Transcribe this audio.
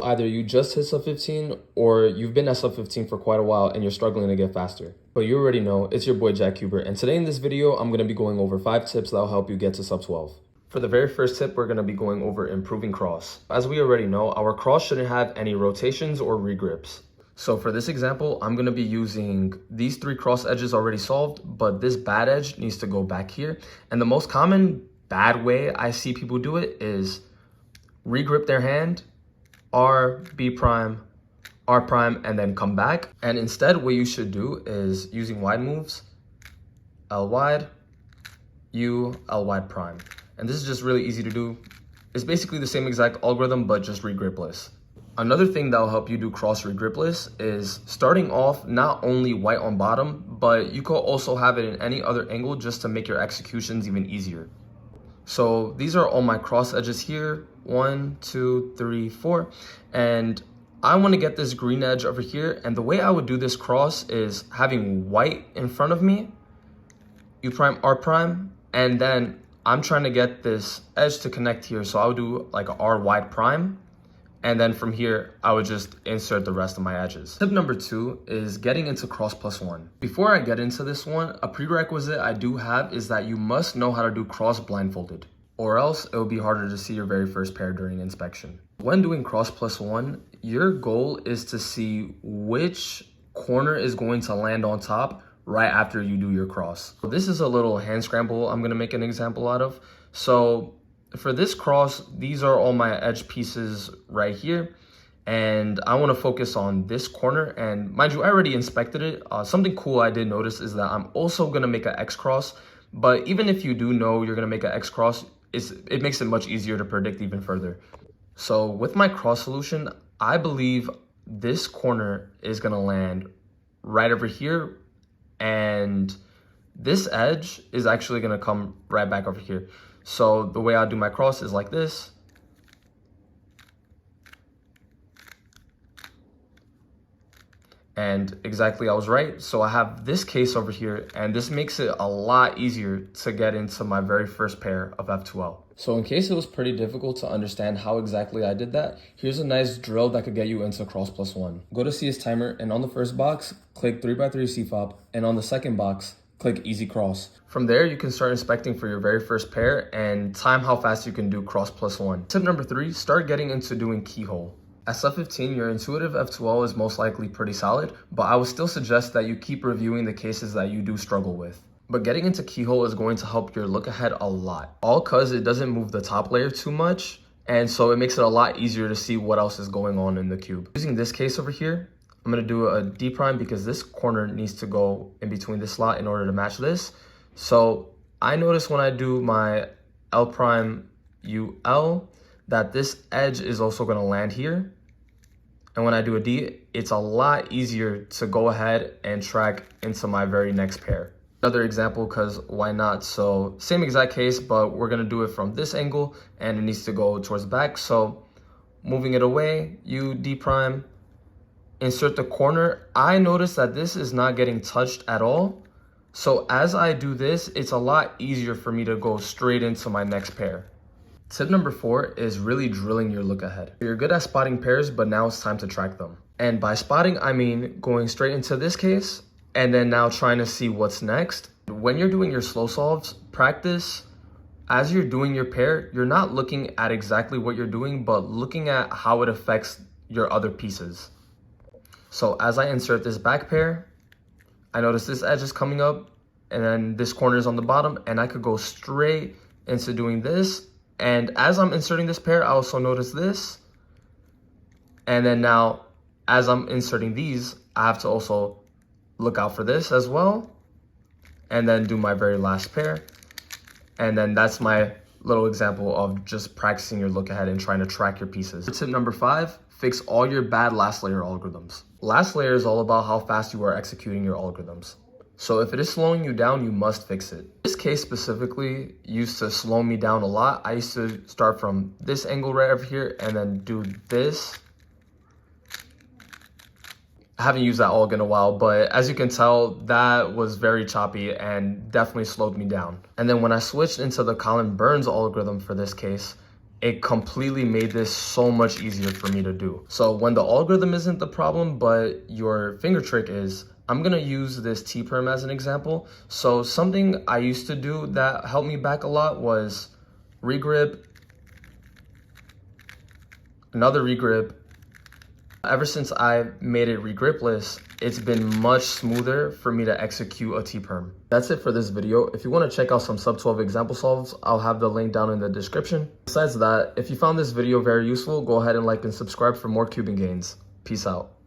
Either you just hit sub 15 or you've been at sub 15 for quite a while and you're struggling to get faster. But you already know, it's your boy Jack Huber, and today in this video, I'm gonna be going over 5 tips that'll help you get to sub 12. For the very first tip, we're gonna be going over improving cross. As we already know, our cross shouldn't have any rotations or regrips. So for this example, I'm gonna be using these 3 cross edges already solved, but this bad edge needs to go back here. And the most common bad way I see people do it is regrip their hand, R, B prime, R prime, and then come back. And instead, what you should do is using wide moves, L wide, U, L wide prime. And this is just really easy to do. It's basically the same exact algorithm, but just regripless. Another thing that'll help you do cross regripless is starting off not only white on bottom, but you could also have it in any other angle just to make your executions even easier. So these are all my cross edges here, 1, 2, 3, 4, and I want to get this green edge over here. And the way I would do this cross is having white in front of me, U prime, R prime, and then I'm trying to get this edge to connect here. So I would do like a R wide prime, and then from here, I would just insert the rest of my edges. Tip number 2 is getting into cross plus 1. Before I get into this one, a prerequisite I do have is that you must know how to do cross blindfolded, or else it will be harder to see your very first pair during inspection. When doing cross plus 1, your goal is to see which corner is going to land on top right after you do your cross. So this is a little hand scramble I'm gonna make an example out of. So for this cross, these are all my edge pieces right here, and I want to focus on this corner. And mind you, I already inspected it. Something cool I did notice is that I'm also going to make an X cross, but even if you do know you're going to make an X cross, it makes it much easier to predict even further. So with my cross solution, I believe this corner is going to land right over here, and this edge is actually going to come right back over here. So the way I do my cross is like this. And exactly, I was right. So I have this case over here, and this makes it a lot easier to get into my very first pair of F2L. So in case it was pretty difficult to understand how exactly I did that, here's a nice drill that could get you into cross plus 1. Go to CS timer, and on the first box, click 3x3 CFOP, and on the second box, click easy cross. From there, you can start inspecting for your very first pair and time how fast you can do cross plus 1. Tip number 3, start getting into doing keyhole. At sub 15, your intuitive F2L is most likely pretty solid, but I would still suggest that you keep reviewing the cases that you do struggle with. But getting into keyhole is going to help your look ahead a lot, all cause it doesn't move the top layer too much, and so it makes it a lot easier to see what else is going on in the cube. Using this case over here, I'm going to do a D prime because this corner needs to go in between this slot in order to match this. So I notice when I do my L prime UL that this edge is also going to land here. And when I do a D, it's a lot easier to go ahead and track into my very next pair. Another example, because why not? So same exact case, but we're going to do it from this angle and it needs to go towards the back. So moving it away, U D prime, insert the corner. I notice that this is not getting touched at all. So as I do this, it's a lot easier for me to go straight into my next pair. Tip number 4 is really drilling your look ahead. You're good at spotting pairs, but now it's time to track them. And by spotting, I mean going straight into this case and then now trying to see what's next. When you're doing your slow solves, practice as you're doing your pair, you're not looking at exactly what you're doing, but looking at how it affects your other pieces. So as I insert this back pair, I notice this edge is coming up and then this corner is on the bottom, and I could go straight into doing this. And as I'm inserting this pair, I also notice this. And then now as I'm inserting these, I have to also look out for this as well. And then do my very last pair. And then that's my little example of just practicing your look ahead and trying to track your pieces. Tip number 5, fix all your bad last layer algorithms. Last layer is all about how fast you are executing your algorithms. So if it is slowing you down, you must fix it. This case specifically used to slow me down a lot. I used to start from this angle right over here and then do this. I haven't used that alg in a while, but as you can tell, that was very choppy and definitely slowed me down. And then when I switched into the Colin Burns algorithm for this case, it completely made this so much easier for me to do. So when the algorithm isn't the problem, but your finger trick is, I'm gonna use this T-perm as an example. So something I used to do that helped me back a lot was regrip, another regrip. Ever since I made it regripless, it's been much smoother for me to execute a T-perm. That's it for this video. If you want to check out some Sub-12 example solves, I'll have the link down in the description. Besides that, if you found this video very useful, go ahead and like and subscribe for more cubing gains. Peace out.